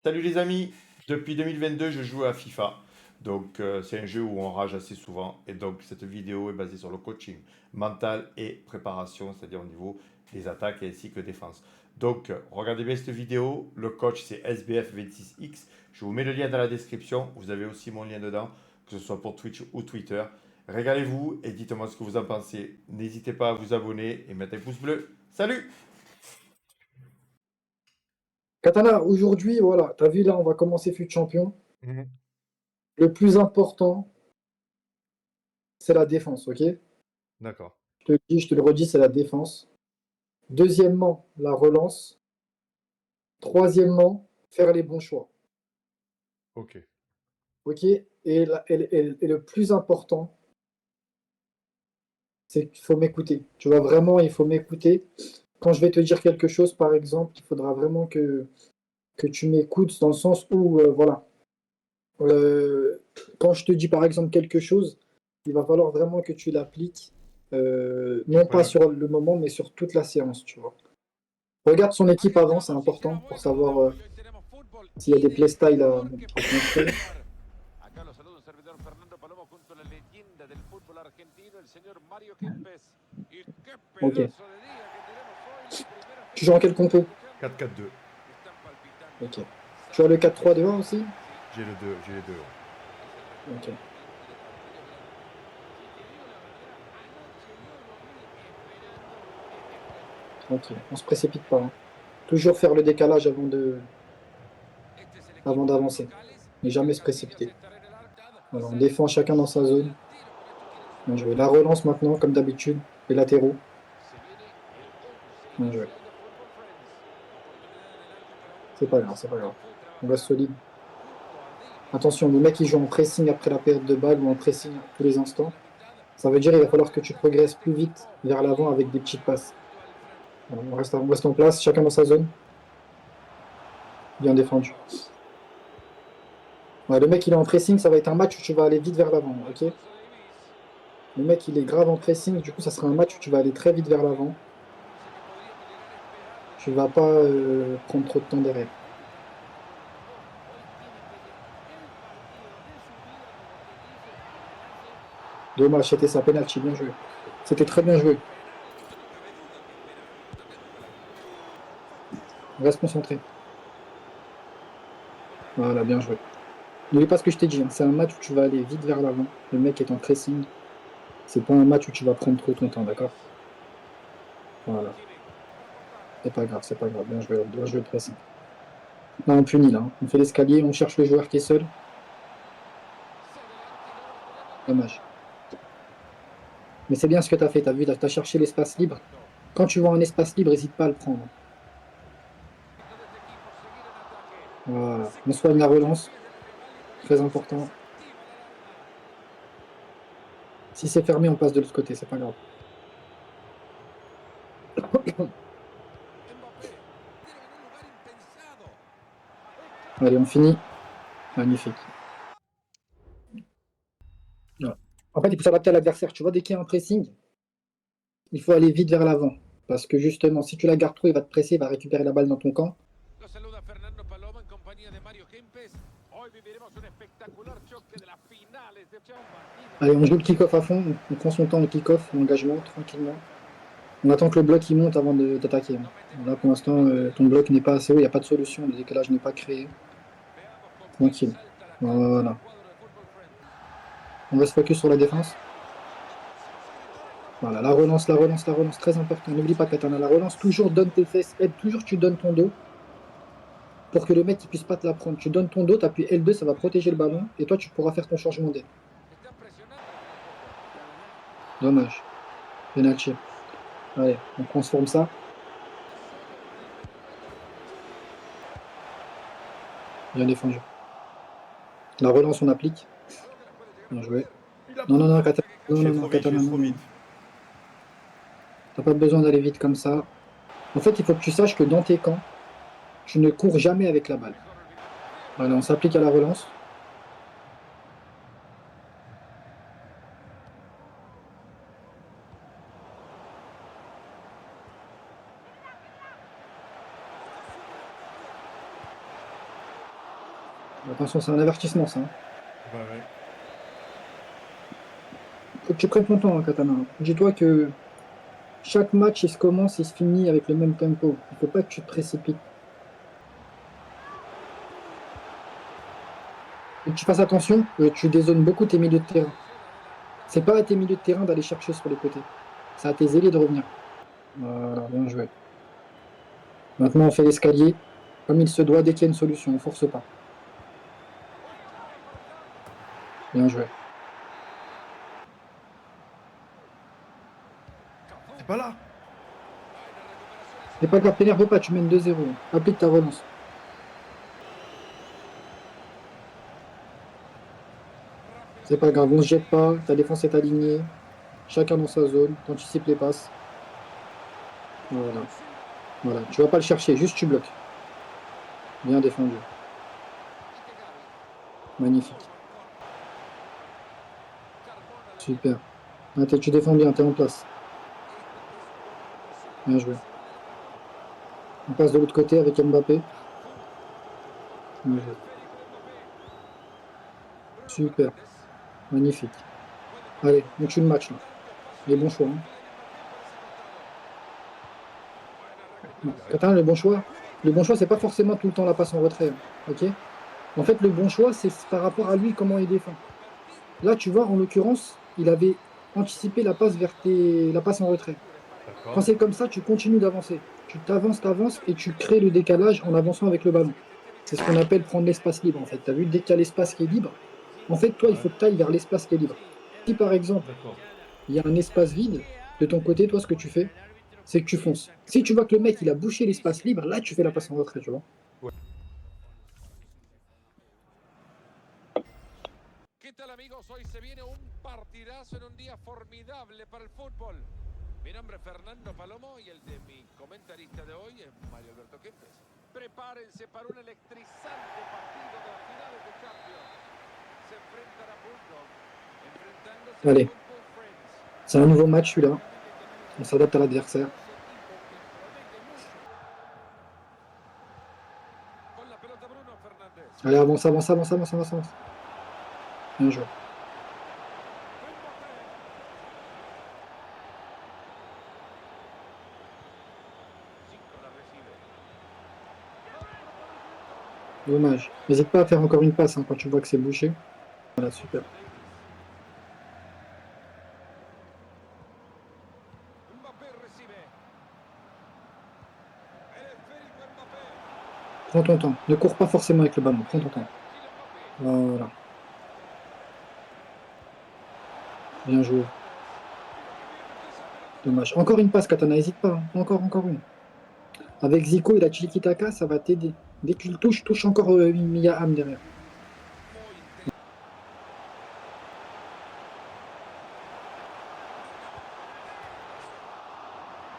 Salut les amis, depuis 2022 je joue à FIFA. Donc c'est un jeu où on rage assez souvent et donc cette vidéo est basée sur le coaching mental et préparation, c'est-à-dire au niveau des attaques et ainsi que défense. Donc regardez bien cette vidéo, le coach c'est SBF26X, je vous mets le lien dans la description, vous avez aussi mon lien dedans, que ce soit pour Twitch ou Twitter. Régalez-vous et dites-moi ce que vous en pensez. N'hésitez pas à vous abonner et mettre un pouce bleu. Salut! Katana, aujourd'hui, voilà, t'as vu là, on va commencer FUT Champion. Mhm. Le plus important, c'est la défense, ok? Je D'accord, te le dis, je te le redis, c'est la défense. Deuxièmement, la relance. Troisièmement, faire les bons choix, ok. ok? Et le plus important, c'est qu'il faut m'écouter. Tu vois, vraiment, il faut m'écouter. Quand je vais te dire quelque chose, par exemple, il faudra vraiment que tu m'écoutes dans le sens où, voilà, Euh, quand je te dis par exemple quelque chose, il va falloir vraiment que tu l'appliques, non pas Ouais. sur le moment, mais sur toute la séance, tu vois. Regarde son équipe avant, c'est important pour savoir s'il y a des playstyles à te montrer. Acá lo saluda un servidor Fernando Palomo junto a la leyenda del fútbol argentino, el señor Mario Kempes. Y qué Ok. pedazo de día que tenemos hoy, la primera Tu joues fecha en que quel están compo? escuchando 4-4-2. y están palpitando, Ok. ¿no? Tu as le Saben que 4-3-2-1 aussi? sí, J'ai le 2, j'ai les deux. Ouais. es el Ok. recuerdo de un partido de la Roma. Si te digo la verdad, anoche yo lo vi esperando este encuentro. Tranquille, on se précipite pas, hein. Toujours faire le décalage Este es el avant equipo de los d'avancer. locales Ne y jamais se Casillas précipiter. estará en el arcad y Voilà, on salen défend chacun dans sa zone. delantero, con esto quieren Bien sumar joué. La relance maintenant, comme d'habitude. Les latéraux. Se viene el 11 Bien joué. inicial de Football Friends. Oportunidad en el arco para un C'est pas remate. grave, c'est pas grave. Fue On reste trabajar solide. junto a Davis. Attention, le mec il joue en pressing après la perte de balle ou en pressing à tous les instants. Ça veut dire qu'il va falloir que tu progresses plus vite vers l'avant avec des petites passes. Voilà, on reste en place, chacun dans sa zone. Bien défendu. Ouais, le mec il est en pressing, ça va être un match où tu vas aller vite vers l'avant, ok? Le mec il est grave en pressing, du coup ça sera un match où tu vas aller très vite vers l'avant. Tu vas pas prendre trop de temps derrière. Dommage, c'était sa penalty, bien joué. C'était très bien joué. Reste concentré. Voilà, bien joué. N'oublie pas ce que je t'ai dit, hein, c'est un match où tu vas aller vite vers l'avant. Le mec est en pressing. C'est pas un match où tu vas prendre trop ton temps, d'accord? Voilà. C'est pas grave. Bien joué le pressing. Là, on punit, là, hein. On fait l'escalier, on cherche le joueur qui est seul. Dommage. Mais c'est bien ce que tu as fait, tu as vu, tu as cherché l'espace libre. Quand tu vois un espace libre, n'hésite pas à le prendre. Voilà. On soigne la relance. Très important. Si c'est fermé, on passe de l'autre côté, c'est pas grave. Allez, on finit. Magnifique. Voilà. En fait, il faut s'adapter à l'adversaire. Tu vois, dès qu'il y a un pressing, il faut aller vite vers l'avant. Parce que justement, si tu la gardes trop, il va te presser, il va récupérer la balle dans ton camp. Lo saluda Fernando Paloma en compañía de Mario Kempes. Hoy viviremos un espectacular choque de las finales de Allez, on joue le kick-off à fond. On prend son temps au kick-off, l'engagement, tranquillement. On attend que le bloc il monte avant d'attaquer, hein. Là, pour l'instant, ton bloc n'est pas assez haut, il n'y a pas de solution. Le décalage n'est pas créé. Veamos con quién Tranquille. salta a la cancha el Voilà. cuadro de Fútbol Friends. On reste focus sur la défense. Voilà, la relance, très important. N'oublie pas, Katana, la relance, toujours donne tes fesses, aide, toujours tu donnes ton dos pour que le mec ne puisse pas te la prendre. Tu donnes ton dos, tu appuies L2, ça va protéger le ballon et toi, tu pourras faire ton changement d'aile. Están presionando en el fútbol. Dommage. Penalty. Allez, on transforme ça. Bien défendu. La relance, on applique. Algo que les puede llegar a Bien joué. permitir Il a Non, pas. non, non, Katana, ataque que non, Je non, vais cambia non, trop vite, je Katana, vais non, trop non. vite. T'as pas besoin d'aller vite comme ça. En fait, il faut que tu saches que dans tes camps, tu ne cours jamais avec la balle. mejor olvidarlo. Allez, on s'applique à la relance. Attention, c'est un avertissement, ça. Hein. Ouais, ouais. Faut que tu prennes ton temps, hein, Katana. Dis-toi que chaque match, il se commence et se finit avec le même tempo. Il faut pas que tu te précipites. Et que tu fasses attention, tu dézones beaucoup tes milieux de terrain. C'est pas à tes milieux de terrain d'aller chercher sur les côtés. C'est à tes ailiers de revenir. Voilà, bien joué. Maintenant, on fait l'escalier. Comme il se doit, dès qu'il y a une solution, on force pas. Bien joué. C'est pas là. C'est pas grave, t'énerve pas, tu mènes 2-0. Applique ta relance. C'est pas grave, on se jette pas, ta défense est alignée. Chacun dans sa zone, t'anticipes les passes. Voilà. Voilà. Tu vas pas le chercher, juste tu bloques. Bien défendu. Magnifique. Super. Ah, tu défends bien, t'es en place. Bien joué. On passe de l'autre côté avec Mbappé. Bien joué. Super. Magnifique. Allez, on tue le match là. Les bons choix. Hein. Non, Katana, le bon choix. Le bon choix, c'est pas forcément tout le temps la passe en retrait. Hein. Ok? En fait, le bon choix, c'est par rapport à lui, comment il défend. Là, tu vois, en l'occurrence, il avait anticipé la passe la passe en retrait. Quand D'accord. c'est comme ça, tu continues d'avancer. Tu t'avances et tu crées le décalage en avançant avec le ballon. C'est ce qu'on appelle prendre l'espace libre, en fait. Tu as vu, dès qu'il y a l'espace qui est libre, en fait, toi, il Ouais. faut que tu ailles vers l'espace qui est libre. Si par exemple, D'accord. il y a un espace vide, de ton côté, toi, ce que tu fais, c'est que tu fonces. Si tu vois que le mec, il a bouché l'espace libre, là, tu fais la passe en retrait, tu vois. ¿Qué tal amigos? Hoy se viene un partidazo en un día formidable para el fútbol. Mi nombre es Fernando Palomo y el de mi comentarista de hoy es Mario Alberto Kempes. Prepárense para un electrizante partido de las finales de Champions. Se enfrentan a Bulldog, enfrentándose a Allez, Football Friends. c'est un nouveau match, celui-là. On s'adapte à l'adversaire. Con la pelota Bruno Fernández. Allez, avance, avance, avance, avance, avance, avance. Bien joué. Zico la recibe. Dommage. N'hésite pas à faire encore une passe hein, quand tu vois que c'est bouché. Voilà, super. Mbappé recibe. El esférico Mbappé. Prends ton temps. Ne cours pas forcément avec le ballon. Prends ton temps. Tranquilo Mbappé. Voilà. Bien joué. Dommage. Encore une passe, Katana. N'hésite pas. Hein. Encore une. Avec Zico et la Tiki-Taka, ça va t'aider. Dès que tu le touches, touche encore Mia Ham derrière.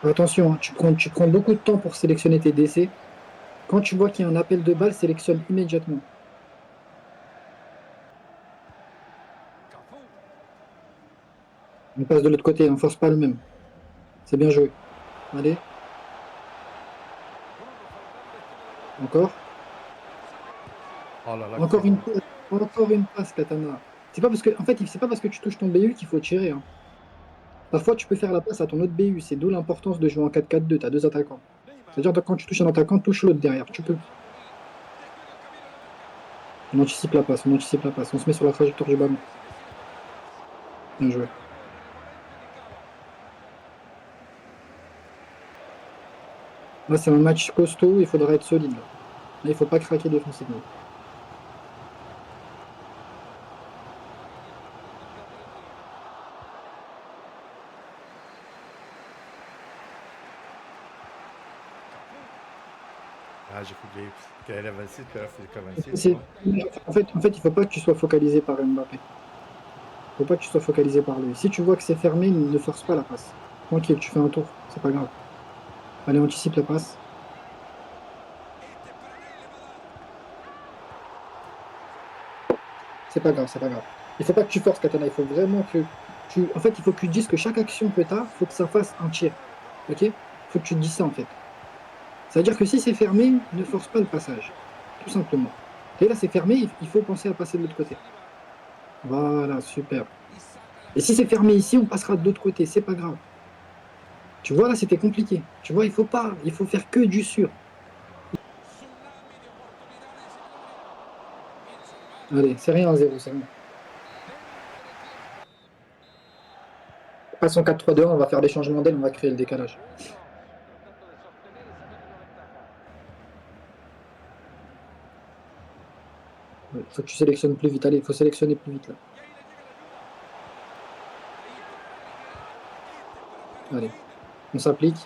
Attention, hein, tu prends beaucoup de temps pour sélectionner tes décès. Quand tu vois qu'il y a un appel de balle, sélectionne immédiatement. Cafú. On passe de l'autre côté, on force pas le même. C'est bien joué. Allez, encore. Oh là là, Encore c'est une beau. passe. Encore une passe, Katana. C'est pas parce que, en fait, c'est pas parce que tu touches ton BU qu'il faut tirer. Hein. Parfois, tu peux faire la passe à ton autre BU. C'est d'où l'importance de jouer en 4-4-2. Tu as deux attaquants. C'est-à-dire que quand tu touches un attaquant, touche l'autre derrière. Tu peux. On anticipe la passe, on anticipe la passe. On se met sur la trajectoire du ballon. Bien joué. Là, c'est un match costaud. Il faudra être solide. Là, il ne faut pas craquer défensivement. Ah, j'ai cru qu'elle allait avancer, puis elle a fait qu'avancer, tu C'est- vois. En fait, il ne faut pas que tu sois focalisé par Mbappé. Il ne faut pas que tu sois focalisé par lui. Si tu vois que c'est fermé, ne force pas la passe. Tranquille, tu fais un tour. C'est pas grave. Allez, anticipe la passe. C'est pas grave, c'est pas grave. Il faut pas que tu forces, Katana. Il faut vraiment que tu. En fait, il faut que tu dises que chaque action que tu as, il faut que ça fasse un tir. Ok? Il faut que tu te dises ça, en fait. C'est-à-dire que si c'est fermé, ne force pas le passage. Tout simplement. Et là, c'est fermé, il faut penser à passer de l'autre côté. Voilà, super. Et si c'est fermé ici, on passera de l'autre côté, c'est pas grave. Tu vois, là, c'était compliqué. Tu vois, il faut faire que du sûr. Allez, c'est rien à 0, c'est rien. Passe en 4-3-2, on va faire des changements d'aile, on va créer le décalage. Il faut que tu sélectionnes plus vite. Allez, il faut sélectionner plus vite là. Allez, on s'applique.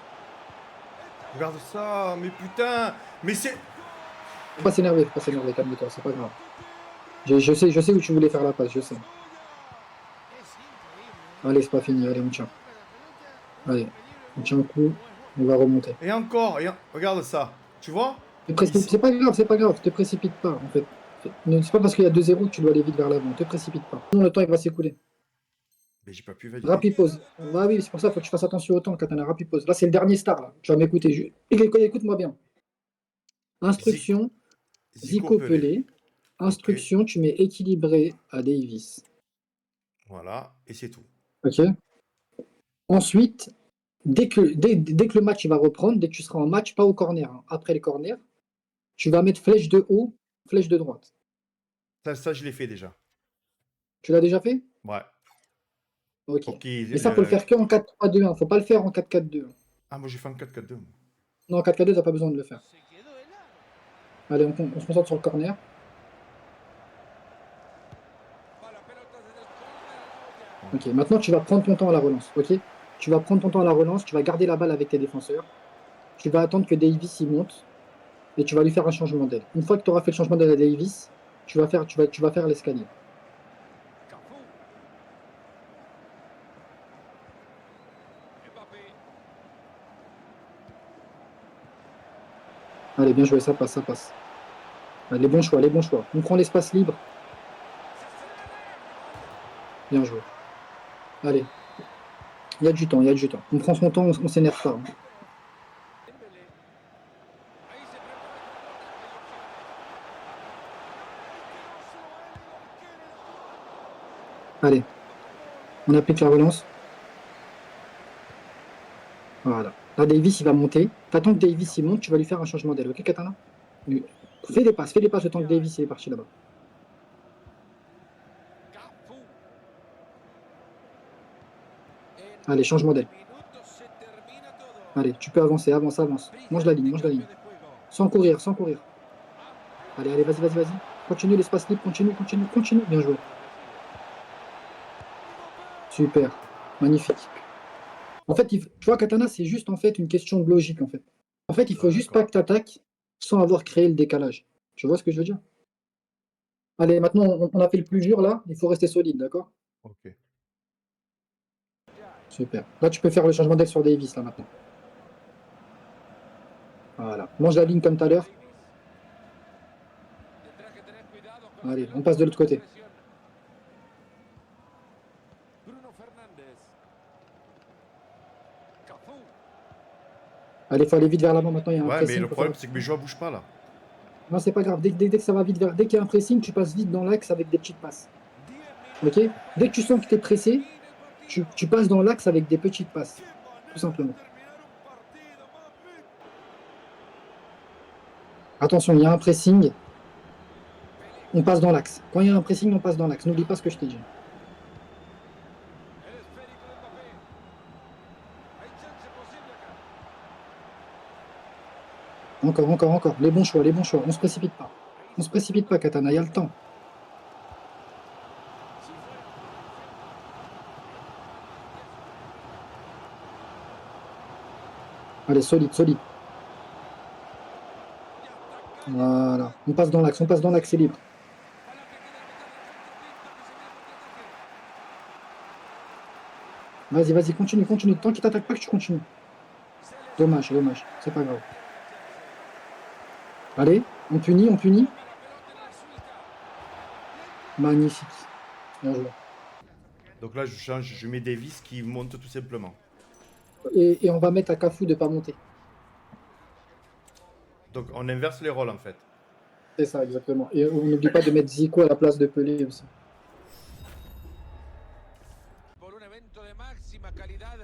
Regarde ça, mais putain. Mais c'est. Faut pas s'énerver, calme-toi, c'est pas grave. Je sais où tu voulais faire la passe, je sais. Allez, c'est pas fini, allez, on tient. Allez, on tient le coup, on va remonter. Et encore, regarde ça. Tu vois? C'est pas grave, te précipite pas en fait. C'est pas parce qu'il y a 2-0 que tu dois aller vite vers l'avant, te précipite pas. Sinon le temps il va s'écouler. Mais j'ai pas pu valider. Rapid pause. Ah oui, c'est pour ça qu'il faut que tu fasses attention au temps, Katana, rapid pause. Là c'est le dernier star là. Tu vas m'écouter. Écoute-moi bien. Instruction, Zico Zico Pelé. Pelé. Ok. Instruction, tu mets équilibré à Davis. Voilà, et c'est tout. Ok. Ensuite, dès que le match il va reprendre, dès que tu seras en match, pas au corner, hein. Après les corners, tu vas mettre flèche de haut, flèche de droite. Ça je l'ai fait déjà. Tu l'as déjà fait? Ouais. Ok. Ok. Mais ça, faut le faire que en 4-3-2-1. Faut pas le faire en 4-4-2. Ah, moi j'ai fait un 4-4-2. Moi. Non, en 4-4-2, t'as pas besoin de le faire. Allez, on se concentre sur le corner. Ok, maintenant tu vas prendre ton temps à la relance. Ok? Tu vas prendre ton temps à la relance, tu vas garder la balle avec tes défenseurs. Tu vas attendre que Davis y monte et tu vas lui faire un changement d'aile. Une fois que tu auras fait le changement d'aile à Davis, tu vas faire l'escalier. Allez, bien joué, ça passe, ça passe. Allez, les bons choix, les bons choix. On prend l'espace libre. Bien joué. Allez. Il y a du temps, il y a du temps. On prend son temps, on s'énerve pas. Allez. On applique la relance. Voilà. Là, Davis, il va monter. T'attends que Davis, il monte, tu vas lui faire un changement d'aile. Ok, Katana? Fais des passes le temps que Davis il est parti là-bas. Allez, changement d'aile. Allez, tu peux avancer, avance, avance. Mange la ligne, mange la ligne. Sans courir, sans courir. Allez, allez, vas-y, vas-y, vas-y. Continue l'espace libre, continue, continue, continue. Bien joué. Super. Magnifique. En fait, tu vois, Katana, c'est juste en fait une question de logique, en fait. En fait, il faut Ouais, juste pas d'accord. que tu attaques sans avoir créé le décalage. Tu vois ce que je veux dire? Allez, maintenant, on a fait le plus dur, là. Il faut rester solide, d'accord? Ok. Super. Là, tu peux faire le changement d'aile sur Davis, là, maintenant. Voilà. Mange la ligne comme tout à l'heure. Allez, on passe de l'autre côté. Allez, il faut aller vite vers l'avant maintenant, il y a un Ouais, mais pressing. le problème c'est que mes joueurs bougent pas là. Non, c'est pas grave. Dès que ça va vite dès qu'il y a un pressing, tu passes vite dans l'axe avec des petites passes. Ok? Dès que tu sens que tu es pressé, tu passes dans l'axe avec des petites passes. Tout simplement. Attention, il y a un pressing. On passe dans l'axe. Quand il y a un pressing, on passe dans l'axe. N'oublie pas ce que je t'ai dit. Encore, encore, encore. Les bons choix, les bons choix. On se précipite pas. On se précipite pas, Katana. Il y a le temps. Allez, solide, solide. Voilà. On passe dans l'axe, c'est libre. Vas-y, vas-y, continue, continue. Tant qu'il t'attaque pas, que tu continues. Dommage, dommage. C'est pas grave. Allez, on punit, on punit. Magnifique. Bien joué. Donc là je change, je mets Davis qui monte tout simplement. Et on va mettre à Cafu de pas monter. Donc on inverse les rôles en fait. C'est ça, exactement. Et on n'oublie pas de mettre Zico à la place de Pelé aussi. Por un evento de máxima calidad,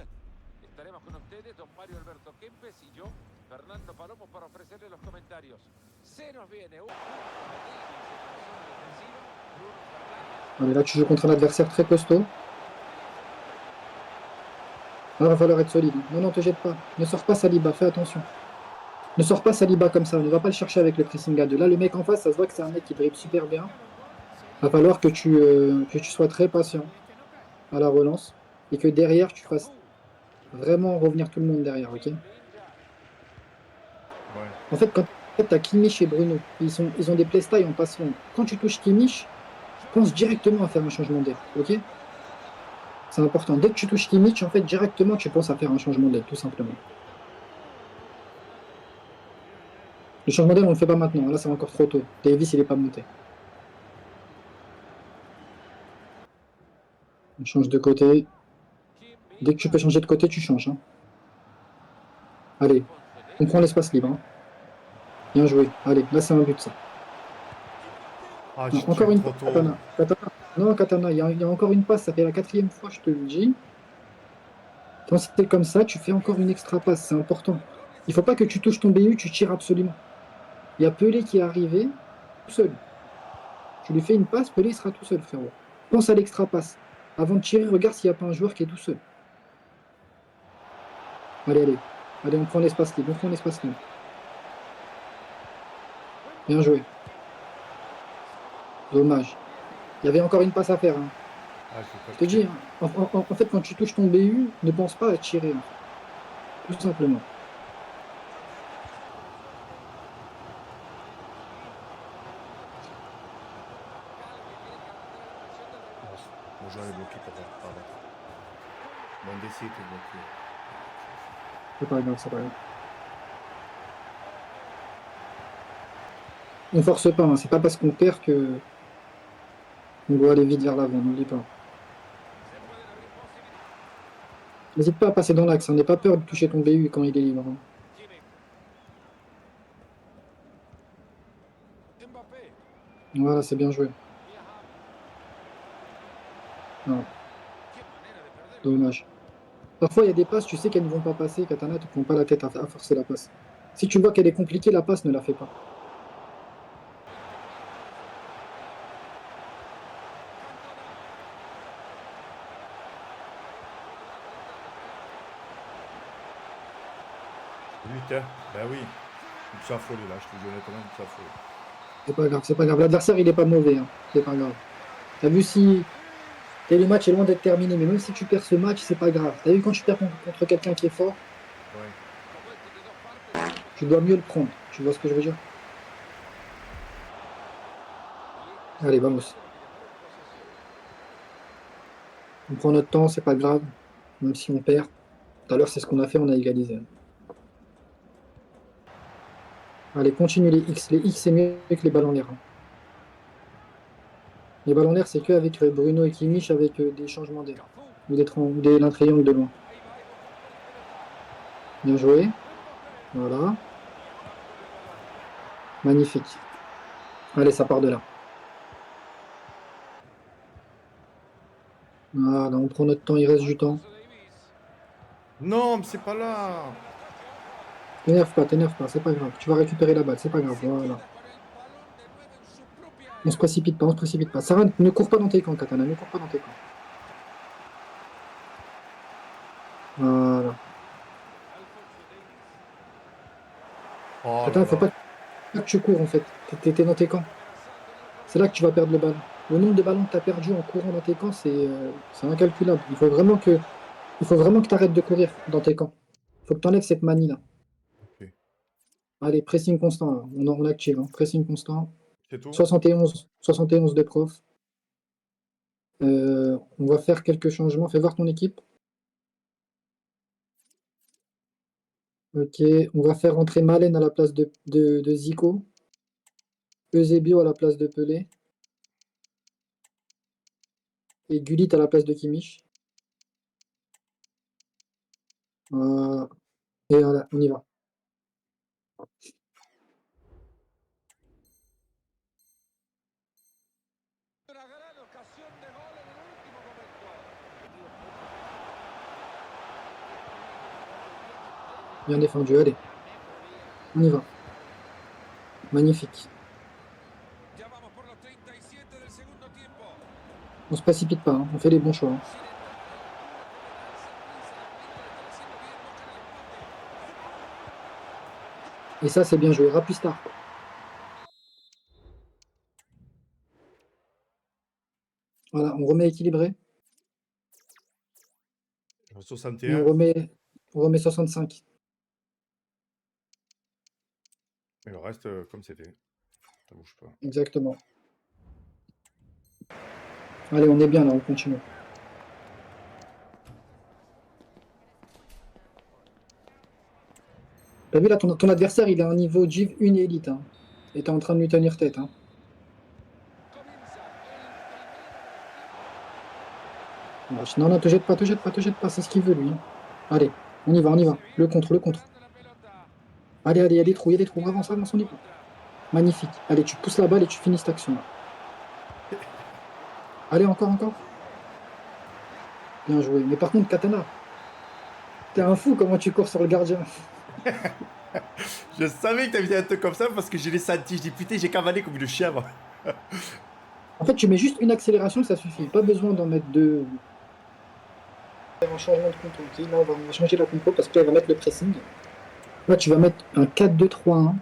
estaremos con ustedes, don Mario Alberto Kempes y yo, Fernando Palomo, para ofrecerle los comentarios. Se nos viene un Allez, là, tu joues contre un adversaire très costaud. Là, va falloir être solide. Non, non, te jette pas. Ne sors pas Saliba, fais attention. Ne sors pas Saliba comme ça, ne va pas le chercher avec le pressing à deux. Là, le mec en face, ça se voit que c'est un mec qui dribble super bien. Va falloir que tu sois très patient à la relance et que derrière, tu fasses vraiment revenir tout le monde derrière, ok? Ouais. En fait, quand tu as Kimmich et Bruno, ils ont des playstyles en passe longue. Quand tu touches Kimmich, pense directement à faire un changement d'aile, ok? C'est important. Dès que tu touches Kimmich, en fait, directement, tu penses à faire un changement d'aile, tout simplement. Le changement d'aile, on ne le fait pas maintenant. Là, c'est encore trop tôt. Davis, il n'est pas monté. On change de côté. Dès que tu peux changer de côté, tu changes, hein. Allez, on prend l'espace libre, hein. Bien joué. Allez, là, c'est un but, ça. Ah, Non, je encore tire une trop passe, tôt. Katana. Katana. Non, Katana, il y a encore une passe. Ça fait la 4e fois, je te le dis. Quand c'est comme ça, tu fais encore une extra passe. C'est important. Il ne faut pas que tu touches ton BU, tu tires absolument. Il y a Pelé qui est arrivé tout seul. Tu lui fais une passe, Pelé sera tout seul, frérot. Pense à l'extra passe. Avant de tirer, regarde s'il n'y a pas un joueur qui est tout seul. Allez, allez. Allez, on prend l'espace libre. On prend l'espace libre. Bien joué. Dommage. Il y avait encore une passe à faire, hein. Ah, je Je te dis, hein, en fait, quand tu touches ton BU, ne pense pas à tirer, en fait. Tout simplement. Mon joueur est bloqué par là. Mon DC était bloqué. C'est pas grave, c'est pas grave. On force pas, hein. C'est pas parce qu'on perd que on doit aller vite vers l'avant, n'oublie pas. N'hésite pas à passer dans l'axe, hein. N'aie pas peur de toucher ton BU quand il est libre, hein. Voilà, c'est bien joué. Non, dommage. Parfois, il y a des passes, tu sais qu'elles ne vont pas passer, Katana, te prends pas la tête à forcer la passe. Si tu vois qu'elle est compliquée, la passe, ne la fais pas. But, hein? Ben oui. Il me suis affolé là, je te dis honnêtement, il me suis affolé. C'est pas grave, c'est pas grave. L'adversaire, il est pas mauvais, hein. C'est pas grave. T'as vu si le match est loin d'être terminé, mais même si tu perds ce match, c'est pas grave. T'as vu quand tu perds contre quelqu'un qui est fort, Ouais. tu dois mieux le prendre. Tu vois ce que je veux dire? Allez, vamos. On prend notre temps, c'est pas grave. Même si on perd. Tout à l'heure, c'est ce qu'on a fait, on a égalisé. Allez, continue les X. Les X, c'est mieux que les ballons en l'air, hein. Les ballons en l'air, c'est que avec Bruno et Kimmich avec des changements d'air. Ou l'un triangle de loin. Bien joué. Voilà. Magnifique. Allez, ça part de là. Voilà, on prend notre temps, il reste du temps. Non, mais c'est pas là. T'énerve pas, c'est pas grave. Tu vas récupérer la balle, c'est pas grave. Voilà. On se précipite pas, on se précipite pas. Sarah, ne cours pas dans tes camps, Katana, ne cours pas dans tes camps. Voilà. Oh là Katana, faut là. pas que tu cours en fait. T'es dans tes camps. C'est là que tu vas perdre le ballon. Le nombre de ballons que tu as perdu en courant dans tes camps, c'est incalculable. Il faut vraiment que tu arrêtes de courir dans tes camps. Il faut que tu enlèves cette manie-là. Ok. Allez, pressing constant, là. On active, hein. Pressing constant. C'est tout? 71 de prof. On va faire quelques changements. Fais voir ton équipe. Ok, on va faire entrer Malen à la place de Zico. Eusebio à la place de Pelé. Et Gullit à la place de Kimmich. Et voilà, on y va. de gol en el último momento. Bien défendu, allez. On y va. Magnifique. Ya vamos por los 37 del segundo tiempo. On se précipite pas, hein. On fait les bons choix, hein. Sin entrar en el apuro que le da esa prisa, la pinta le está haciendo bien mucho en el empate. Et ça, c'est bien joué. Rapustard. Voilà, on remet équilibré. Et 61. on remet 65. Et le reste, comme c'était. Ça bouge pas. Exactement. Allez, on est bien là, on continue. T'as vu là, ton adversaire, il a un niveau Div 1 élite. Hein. Et t'es en train de lui tenir tête. Hein. Comienza Non, non, te jette pas, te jette pas, te jette pas, c'est ce qu'il veut lui. Hein. Allez, on y va, on y va. Le contre, le contre. la pelota. Allez, allez, il y a des trous, avance, avance, on y va. Magnifique. Allez, tu pousses la balle et tu finis cette action là. Allez, encore, encore. Bien joué. Mais par contre, Katana, t'es un fou, comment tu cours sur le gardien. Je savais que t'avais un truc comme ça parce que je l'ai senti. Je dis putain, j'ai cavalé comme une chèvre. En fait, tu mets juste une accélération, ça suffit. Pas besoin d'en mettre deux. Un changement de contrôle. Ok, là, on va changer la contrôle parce que là, on va mettre le pressing. Là, tu vas mettre un 4-2-3-1.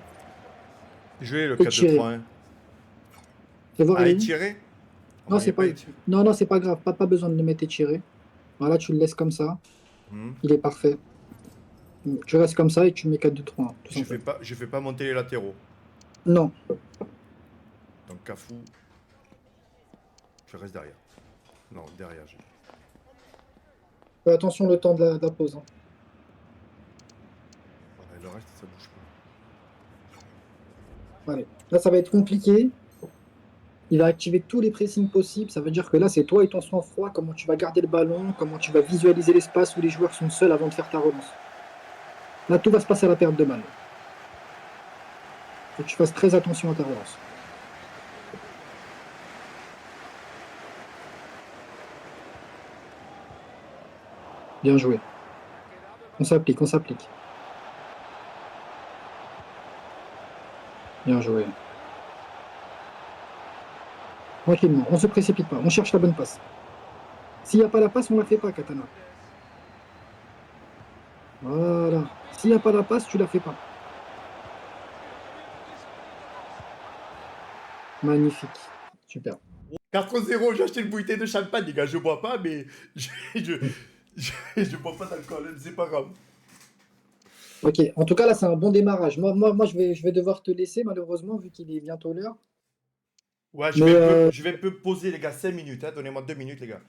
Jouer le Étiré. 4-2-3-1. Fais voir, Ah, il est où étiré? Non, c'est pas... non, non, c'est pas grave. Pas besoin de le mettre étiré. Voilà, tu le laisses comme ça. Il est parfait. Tu restes comme ça et tu mets 4-2-3-1. Je fais pas monter les latéraux. Non. Donc Cafou, je reste derrière. Non, derrière. Fais attention le temps de la pause. Hein. Voilà, le reste, ça bouge pas. Allez. Là, ça va être compliqué. Il va activer tous les pressings possibles. Ça veut dire que là, c'est toi et ton sang-froid. Comment tu vas garder le ballon, comment tu vas visualiser l'espace où les joueurs sont seuls avant de faire ta relance. Là, tout va se passer à la perte de balle. Faut que tu fasses très attention à ta relance. Bien joué. On s'applique, on s'applique. Bien joué. Tranquillement, on se précipite pas, on cherche la bonne passe. S'il n'y a pas la passe, on la fait pas, Katana. Voilà. S'il n'y a pas la passe, tu la fais pas. Magnifique. Super. 4-0, j'ai acheté une bouteille de champagne, les gars. Je bois pas, mais je bois pas d'alcool, c'est pas grave. Ok, en tout cas, là, c'est un bon démarrage. Moi je vais devoir te laisser, malheureusement, vu qu'il est bientôt l'heure. Ouais, je vais me poser, les gars, 5 minutes. Hein. Donnez-moi 2 minutes, les gars.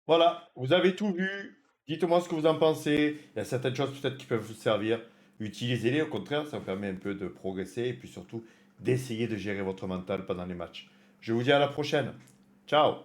Voilà, vous avez tout vu. Dites-moi ce que vous en pensez. Il y a certaines choses peut-être qui peuvent vous servir. Utilisez-les, au contraire, ça vous permet un peu de progresser et puis surtout d'essayer de gérer votre mental pendant les matchs. Je vous dis à la prochaine. Ciao!